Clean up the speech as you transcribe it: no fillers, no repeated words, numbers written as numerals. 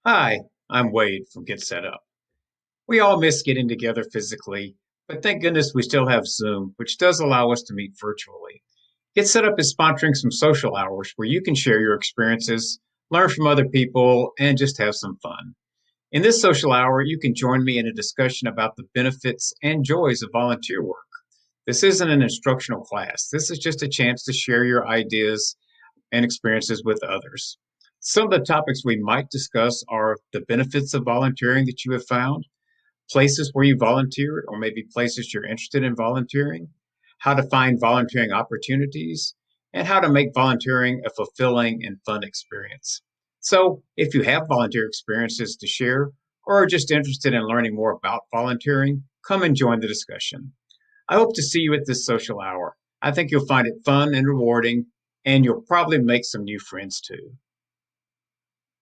Hi, I'm Wade from Get Set Up. We all miss getting together physically, but thank goodness we still have Zoom, which does allow us to meet virtually. Get Set Up is sponsoring some social hours where you can share your experiences, learn from other people, and just have some fun. In this social hour, you can join me in a discussion about the benefits and joys of volunteer work. This isn't an instructional class, this is just a chance to share your ideas and experiences with others. Some of the topics we might discuss are the benefits of volunteering that you have found, places where you volunteered, or maybe places you're interested in volunteering, how to find volunteering opportunities, and how to make volunteering a fulfilling and fun experience. So, if you have volunteer experiences to share or are just interested in learning more about volunteering, come and join the discussion. I hope to see you at this social hour. I think you'll find it fun and rewarding, and you'll probably make some new friends too.